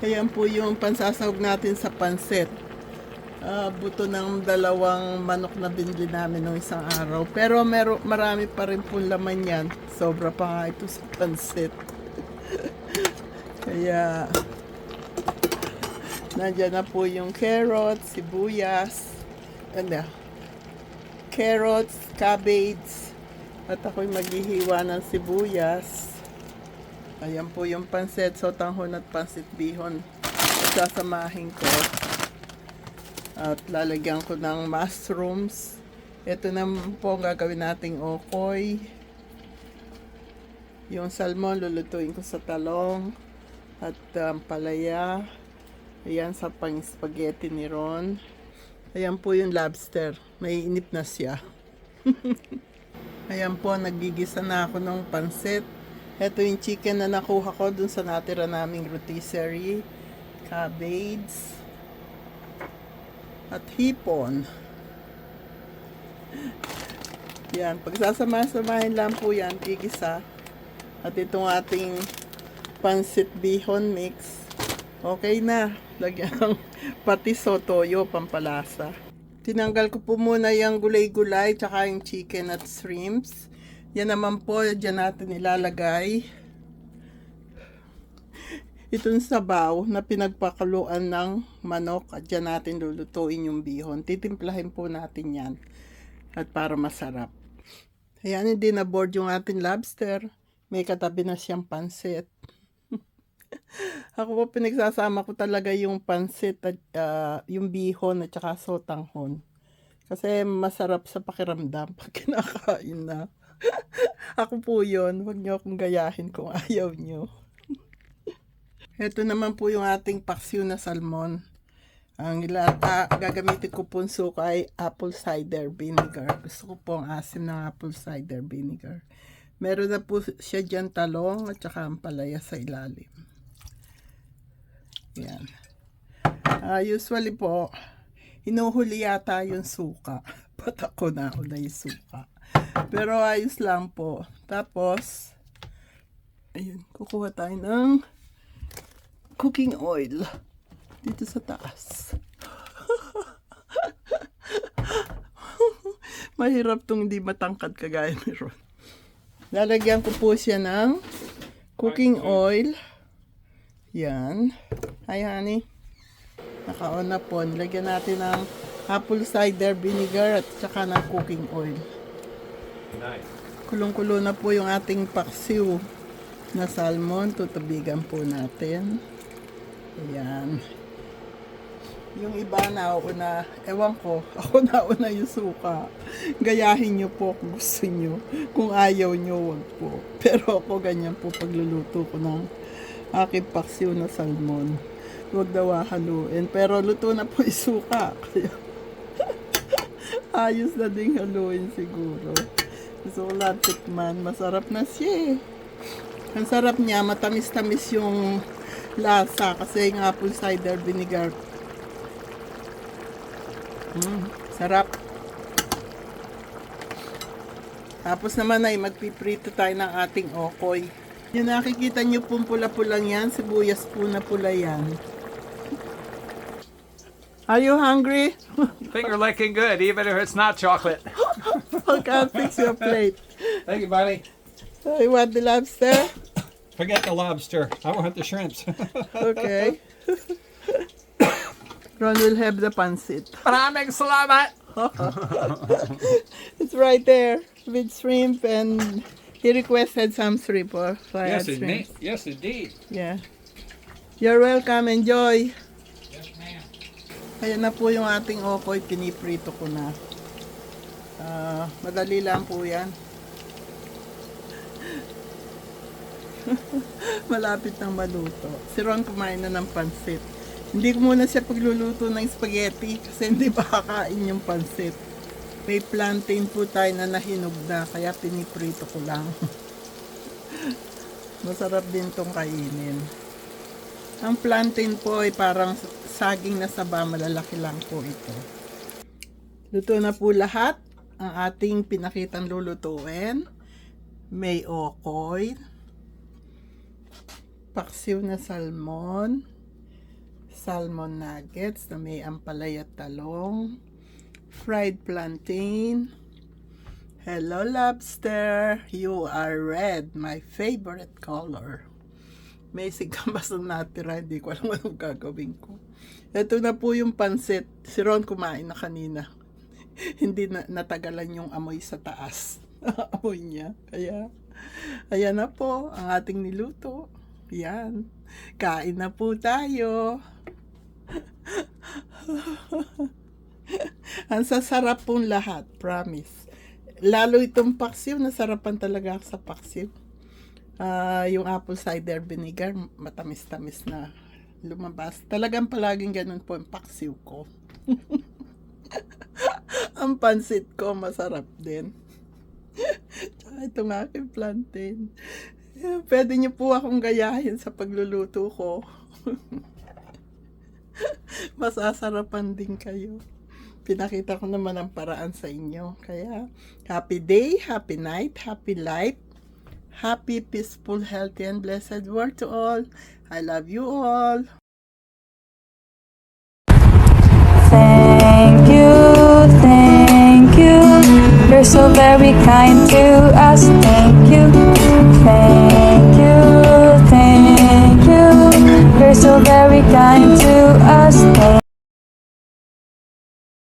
Ayan po yung pansasahog natin sa pansit. Buto ng dalawang manok na binili namin nung isang araw. Pero marami pa rin po laman yan. Sobra pa nga ito sa pansit. Kaya nandyan na po yung carrots, sibuyas, carrots, cabbage, at ako'y maghihiwa ng sibuyas. Ayan po yung pansit, sotanghon at pansit bihon. Sasamahin ko. At lalagyan ko ng mushrooms. Ito na po ang gagawin nating okoy. Yung salmon, lulutuin ko sa talong. At palaya. Ayan sa pang spaghetti ni Ron. Ayan po yung lobster. May inip na siya. Ayan po, nagigisa na ako ng pansit. Ito yung chicken na nakuha ko dun sa natira naming rotisserie. Cabbage. At hipon. Yan, pagsasama-samahin lang po yan, gigisa. At itong ating pansit bihon mix. Okay na. Lagyan ng patis o toyo, pampalasa. Tinanggal ko po muna yung gulay-gulay, tsaka yung chicken at shrimps. Yan naman po, dyan natin ilalagay itong sabaw na pinagpakuluan ng manok at dyan natin lulutuin yung bihon. Titimplahin po natin yan at para masarap. Ayan, hindi na board yung ating lobster. May katabi na siyang pansit. Ako po pinagsasama ko talaga yung pansit at yung bihon at saka sotanghon. Kasi masarap sa pakiramdam pag kinakain na. Ako po yun. Huwag niyo akong gayahin kung ayaw niyo. Ito naman po yung ating paksiw na salmon. Ang gagamitin ko po suka ay apple cider vinegar. Gusto ko po ang asim ng apple cider vinegar. Meron na po siya dyan talong at saka ampalaya sa ilalim. Yan. Usually po, hinuhuli yata yung suka. Patako na ako na yung suka. Pero ayos lang po. Tapos, ayun, kukuha tayo ng cooking oil dito sa taas. Mahirap tong hindi matangkad kagaya ni Ron. Lalagyan ko po siya ng cooking oil. Yan. Hi, honey. Naka-on na po. Nilagyan natin ng apple cider vinegar at saka ng cooking oil. Nice. Kulong-kulo na po yung ating paksiw na salmon. Tutubigan po natin. Ayan. Yung iba nauna, ewan ko, ako nauna yung suka. Gayahin nyo po kung gusto nyo. Kung ayaw nyo, wag po. Pero ako ganyan po pagluluto ko ng aking paksiw na salmon. Huwag daw haluin. Pero luto na po yung suka. Kaya ayos na ding haluin siguro. Gusto ko lang tikman. Masarap na siya eh. Ang sarap niya, matamis-tamis yung lasa kasi yung apple cider vinegar. Sarap. Tapos naman ay magpiprito tayo ng ating okoy. Yung nakikita nyo pong pula-pulang yan, sibuyas po na pula yan. Are you hungry? Finger licking good, even if it's not chocolate. Okay, I'll fix your plate. Thank you, buddy. You want the lobster? Forget the lobster. I want the shrimps. Okay. Ron will have the pancit. Maraming salamat. It's right there with shrimp, and he requested some shrimp or fried shrimp. Yes, indeed. Yeah. You're welcome. Enjoy. Yes, ma'am. Ayan na po yung ating okoy. Piniprito ko na. Madali lang po yan. Malapit nang maluto. Si Ron kumain na ng pansit. Hindi ko muna siya pagluluto ng spaghetti kasi hindi ba kakain yung pansit. May plantain po tayo na nahinog na kaya piniprito ko lang. Masarap din tong kainin. Ang plantain po ay parang saging na saba, malalaki lang po ito. Luto na po lahat ang ating pinakitang lulutuin. May okoy, paksiw na salmon, salmon nuggets na may ampalaya at talong, fried plantain. Hello lobster, you are red, my favorite color. May sigambas na natira, hindi ko alam anong gagawin ko. Ito na po yung pansit. Si Ron kumain na kanina. Hindi na natagalan yung amoy sa taas. Amoy niya. Kaya, ayan na po ang ating niluto. Yan. Kain na po tayo. Ang sasarap pong lahat, promise. Lalo itong paksiw, nasarapan talaga ako sa paksiw. Yung apple cider vinegar, matamis-tamis na lumabas. Talagang palaging ganun po yung paksiw ko. Ang pansit ko, masarap din. Tsaka itong aking plantain. Pwede niyo po akong gayahin sa pagluluto ko. Masasarapan din kayo. Pinakita ko naman ang paraan sa inyo. Kaya, happy day, happy night, happy life, happy, peaceful, healthy, and blessed world to all. I love you all. Thank you, thank you. You're so very kind to us. Thank